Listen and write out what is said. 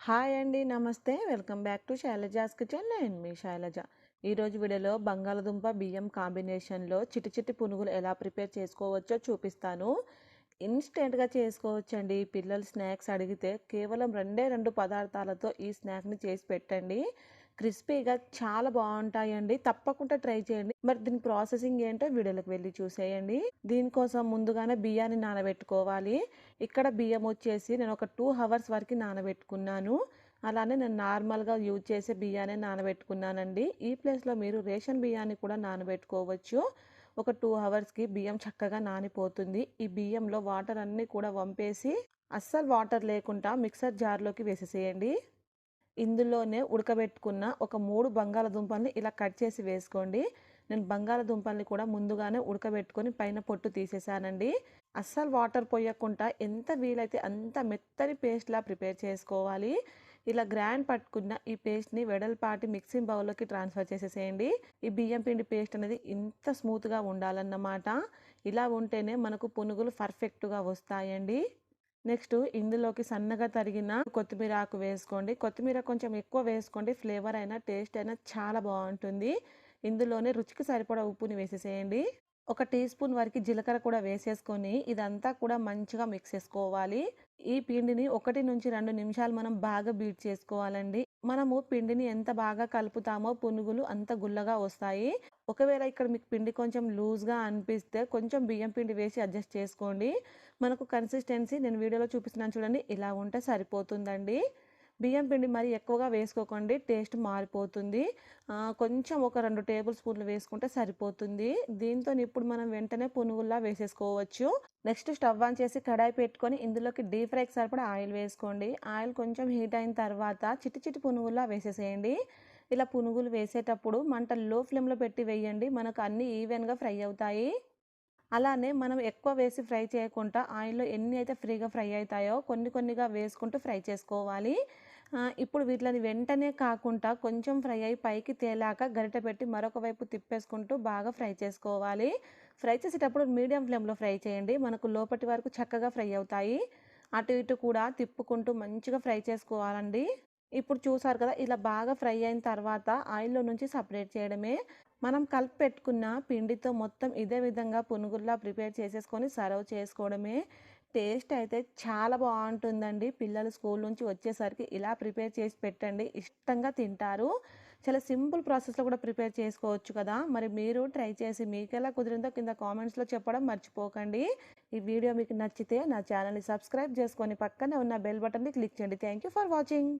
Hi అండి. నమస్తే. Welcome back to Shailaja's kitchen. నేను మీ శైలజ. ఈరోజు వీడియోలో బంగాళదుంప బియ్యం కాంబినేషన్లో చిట్టి చిట్టి పునుగులు ఎలా ప్రిపేర్ చేసుకోవచ్చో చూపిస్తాను. ఇన్స్టెంట్గా చేసుకోవచ్చండి. పిల్లలు స్నాక్స్ అడిగితే కేవలం రెండే రెండు పదార్థాలతో ఈ స్నాక్ని చేసి పెట్టండి. క్రిస్పీగా చాలా బాగుంటాయండి. తప్పకుండా ట్రై చేయండి. మరి దీని ప్రాసెసింగ్ ఏంటో వీడియోలోకి వెళ్ళి చూసేయండి. దీనికోసం ముందుగానే బియ్యాన్ని నానబెట్టుకోవాలి. ఇక్కడ బియ్యం వచ్చేసి నేను ఒక 2 అవర్స్ వరకు నానబెట్టుకున్నాను. అలానే నేను నార్మల్గా యూజ్ చేసే బియ్యాన్ని నానబెట్టుకున్నానండి. ఈ ప్లేస్లో మీరు రేషన్ బియ్యాన్ని కూడా నానబెట్టుకోవచ్చు. ఒక 2 అవర్స్కి బియ్యం చక్కగా నానిపోతుంది. ఈ బియ్యంలో వాటర్ అన్నీ కూడా వంపేసి అస్సలు వాటర్ లేకుండా మిక్సర్ జార్లోకి వేసేసేయండి. ఇందులోనే ఉడకబెట్టుకున్న ఒక 3 బంగాళదుంపల్ని ఇలా కట్ చేసి వేసుకోండి. నేను బంగాళదుంపల్ని కూడా ముందుగానే ఉడకబెట్టుకొని పైన పొట్టు తీసేసానండి. అస్సలు వాటర్ పోయకుండా ఎంత వీలైతే అంత మెత్తని పేస్ట్‌లా ప్రిపేర్ చేసుకోవాలి. ఇలా గ్రైండ్ పట్టుకున్న ఈ పేస్ట్‌ని వెడల్పాటి మిక్సింగ్ బౌల్‌లోకి ట్రాన్స్‌ఫర్ చేసేసేయండి. ఈ బియ్యం పిండి పేస్ట్ అనేది ఇంత స్మూత్‌గా ఉండాలన్నమాట. ఇలా ఉంటేనే మనకు పునుగులు పర్ఫెక్ట్‌గా వస్తాయండి. నెక్స్ట్ ఇందులోకి సన్నగా తరిగిన కొత్తిమీర ఆకు వేసుకోండి. కొత్తిమీర కొంచెం ఎక్కువ వేసుకోండి. ఫ్లేవర్ అయినా టేస్ట్ అయినా చాలా బాగుంటుంది. ఇందులోనే రుచికి సరిపడా ఉప్పుని వేసేసేయండి. ఒక టీ స్పూన్ వరకు జీలకర్ర కూడా వేసేసుకొని ఇదంతా కూడా మంచిగా మిక్స్ చేసుకోవాలి. ఈ పిండిని 1-2 నిమిషాలు మనం బాగా బీట్ చేసుకోవాలండి. మనము పిండిని ఎంత బాగా కలుపుతామో పునుగులు అంత గుల్లగా వస్తాయి. ఒకవేళ ఇక్కడ మీకు పిండి కొంచెం లూజ్‌గా అనిపిస్తే కొంచెం బియ్యం పిండి వేసి అడ్జస్ట్ చేసుకోండి. మనకు కన్సిస్టెన్సీ నేను వీడియోలో చూపిస్తున్నాను చూడండి, ఇలా ఉంటే సరిపోతుందండి. బియ్యం పిండి మరి ఎక్కువగా వేసుకోకండి, టేస్ట్ మారిపోతుంది. కొంచెం ఒక 2 టేబుల్ స్పూన్లు వేసుకుంటే సరిపోతుంది. దీంతో ఇప్పుడు మనం వెంటనే పునుగుల్లా వేసేసుకోవచ్చు. నెక్స్ట్ స్టవ్ ఆన్ చేసి కడాయి పెట్టుకొని ఇందులోకి డీప్ ఫ్రైకి సరిపడా ఆయిల్ వేసుకోండి. ఆయిల్ కొంచెం హీట్ అయిన తర్వాత చిట్టి చిట్టి పునుగుల్లా వేసేసేయండి. ఇలా పునుగులు వేసేటప్పుడు మంట లో ఫ్లేమ్లో పెట్టి వేయండి. మనకు అన్నీ ఈవెన్గా ఫ్రై అవుతాయి. అలానే మనం ఎక్కువ వేసి ఫ్రై చేయకుండా ఆయిల్‌లో ఎన్ని అయితే ఫ్రీగా ఫ్రై అయితాయో కొన్ని కొన్నిగా వేసుకుంటూ ఫ్రై చేసుకోవాలి. ఇప్పుడు వీటిని వెంటనే కాకుండా కొంచెం ఫ్రై అయ్యి పైకి తేలాక గరిటె పెట్టి మరొక వైపు తిప్పేసుకుంటూ బాగా ఫ్రై చేసుకోవాలి. ఫ్రై చేసేటప్పుడు మీడియం ఫ్లేమ్‌లో ఫ్రై చేయండి. మనకు లోపటి వరకు చక్కగా ఫ్రై అవుతాయి. అటు ఇటు కూడా తిప్పుకుంటూ మంచిగా ఫ్రై చేసుకోవాలండి. ఇప్పుడు చూసారు కదా! ఇలా బాగా ఫ్రై అయిన తర్వాత ఆయిల్‌లో నుంచి సెపరేట్ చేయడమే. మనం కలిపి పెట్టుకున్న పిండితో మొత్తం ఇదే విధంగా పునుగుల్లా ప్రిపేర్ చేసేసుకొని సర్వ్ చేసుకోవడమే. టేస్ట్ అయితే చాలా బాగుంటుందండి. పిల్లలు స్కూల్ నుంచి వచ్చేసరికి ఇలా ప్రిపేర్ చేసి పెట్టండి. ఇష్టంగా తింటారు. చాలా సింపుల్ ప్రాసెస్‌లో కూడా ప్రిపేర్ చేసుకోవచ్చు కదా! మరి మీరు ట్రై చేసి మీకెలా కుదిరిందో కింద కామెంట్స్‌లో చెప్పడం మర్చిపోకండి. ఈ వీడియో మీకు నచ్చితే నా ఛానల్‌ని సబ్స్క్రైబ్ చేసుకొని పక్కనే ఉన్న బెల్ బటన్‌ని క్లిక్ చేయండి. Thank you for watching.